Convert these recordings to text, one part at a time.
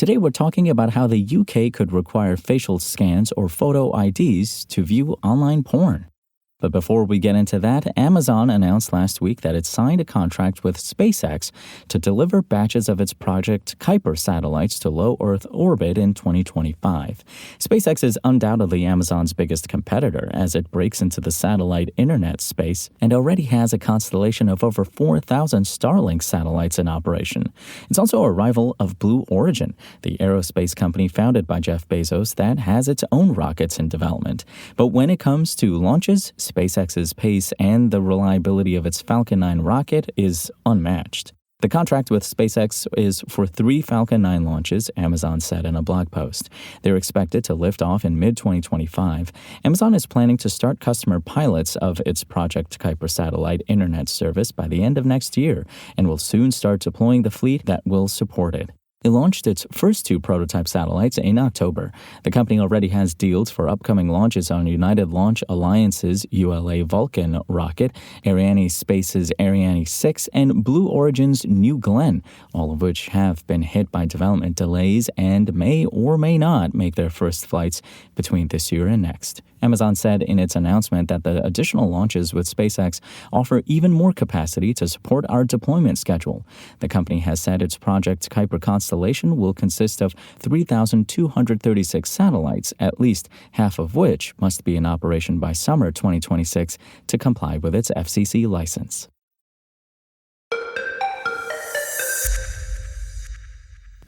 Today we're talking about how the UK could require facial scans or photo IDs to view online porn. But before we get into that, Amazon announced last week that it signed a contract with SpaceX to deliver batches of its Project Kuiper satellites to low Earth orbit in 2025. SpaceX is undoubtedly Amazon's biggest competitor as it breaks into the satellite internet space and already has a constellation of over 4,000 Starlink satellites in operation. It's also a rival of Blue Origin, the aerospace company founded by Jeff Bezos that has its own rockets in development. But when it comes to launches, SpaceX's pace and the reliability of its Falcon 9 rocket is unmatched. The contract with SpaceX is for 3 Falcon 9 launches, Amazon said in a blog post. They're expected to lift off in mid-2025. Amazon is planning to start customer pilots of its Project Kuiper satellite internet service by the end of next year and will soon start deploying the fleet that will support it. It launched its first 2 prototype satellites in October. The company already has deals for upcoming launches on United Launch Alliance's ULA Vulcan rocket, Ariane Space's Ariane 6, and Blue Origin's New Glenn, all of which have been hit by development delays and may or may not make their first flights between this year and next. Amazon said in its announcement that the additional launches with SpaceX offer even more capacity to support our deployment schedule. The company has said its Project Kuiper constellation will consist of 3,236 satellites, at least half of which must be in operation by summer 2026 to comply with its FCC license.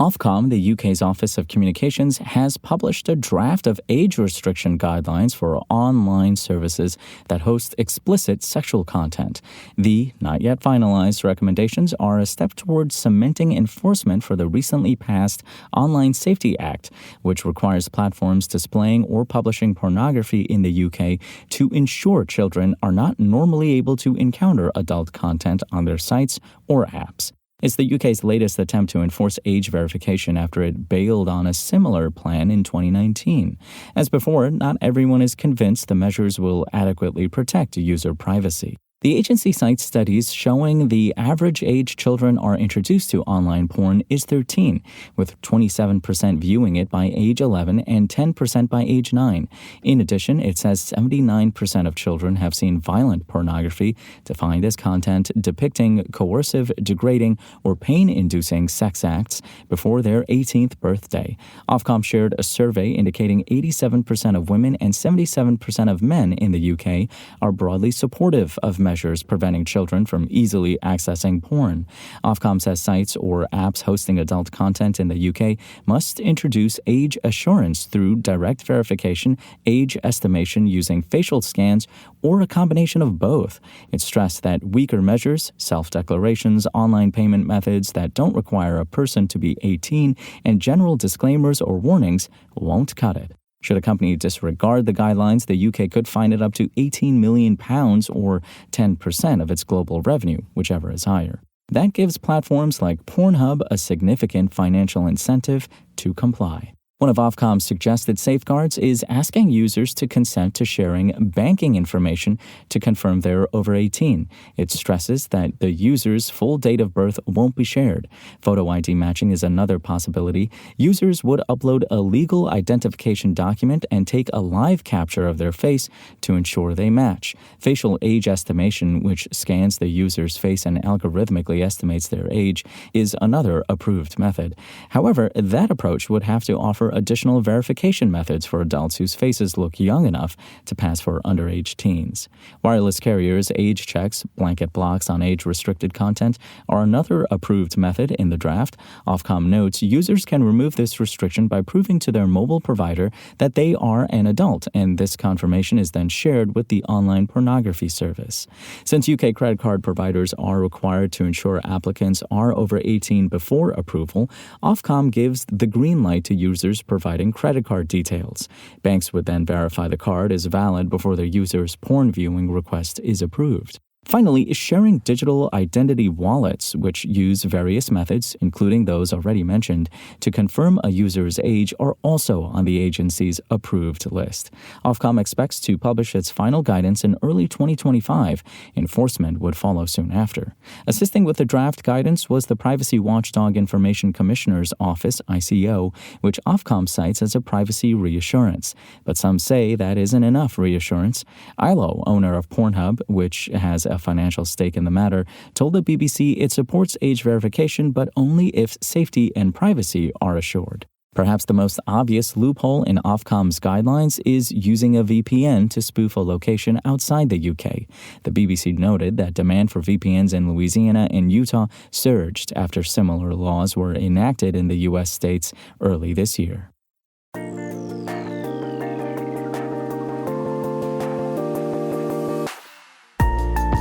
Ofcom, the UK's Office of Communications, has published a draft of age restriction guidelines for online services that host explicit sexual content. The not yet finalized recommendations are a step towards cementing enforcement for the recently passed Online Safety Act, which requires platforms displaying or publishing pornography in the UK to ensure children are not normally able to encounter adult content on their sites or apps. It's the UK's latest attempt to enforce age verification after it bailed on a similar plan in 2019. As before, not everyone is convinced the measures will adequately protect user privacy. The agency cites studies showing the average age children are introduced to online porn is 13, with 27% viewing it by age 11 and 10% by age 9. In addition, it says 79% of children have seen violent pornography, defined as content depicting coercive, degrading, or pain-inducing sex acts, before their 18th birthday. Ofcom shared a survey indicating 87% of women and 77% of men in the UK are broadly supportive of measures preventing children from easily accessing porn. Ofcom says sites or apps hosting adult content in the UK must introduce age assurance through direct verification, age estimation using facial scans, or a combination of both. It stressed that weaker measures, self-declarations, online payment methods that don't require a person to be 18, and general disclaimers or warnings won't cut it. Should a company disregard the guidelines, the UK could fine it up to £18 million or 10% of its global revenue, whichever is higher. That gives platforms like Pornhub a significant financial incentive to comply. One of Ofcom's suggested safeguards is asking users to consent to sharing banking information to confirm they're over 18. It stresses that the user's full date of birth won't be shared. Photo ID matching is another possibility. Users would upload a legal identification document and take a live capture of their face to ensure they match. Facial age estimation, which scans the user's face and algorithmically estimates their age, is another approved method. However, that approach would have to offer additional verification methods for adults whose faces look young enough to pass for underage teens. Wireless carriers' age checks, blanket blocks on age-restricted content, are another approved method in the draft. Ofcom notes users can remove this restriction by proving to their mobile provider that they are an adult, and this confirmation is then shared with the online pornography service. Since UK credit card providers are required to ensure applicants are over 18 before approval, Ofcom gives the green light to users providing credit card details. Banks would then verify the card is valid before their user's porn viewing request is approved. Finally, sharing digital identity wallets, which use various methods, including those already mentioned, to confirm a user's age, are also on the agency's approved list. Ofcom expects to publish its final guidance in early 2025. Enforcement would follow soon after. Assisting with the draft guidance was the Privacy Watchdog Information Commissioner's Office, ICO, which Ofcom cites as a privacy reassurance. But some say that isn't enough reassurance. ILO, owner of Pornhub, which has a financial stake in the matter, told the BBC it supports age verification, but only if safety and privacy are assured. Perhaps the most obvious loophole in Ofcom's guidelines is using a VPN to spoof a location outside the UK. The BBC noted that demand for VPNs in Louisiana and Utah surged after similar laws were enacted in the U.S. states early this year.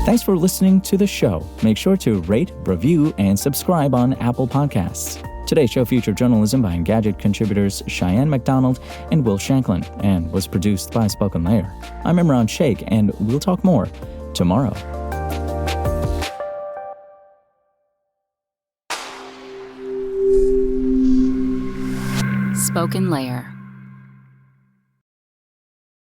Thanks for listening to the show. Make sure to rate, review, and subscribe on Apple Podcasts. Today's show featured journalism by Engadget contributors Cheyenne McDonald and Will Shanklin and was produced by Spoken Layer. I'm Imran Sheikh, and we'll talk more tomorrow. Spoken Layer.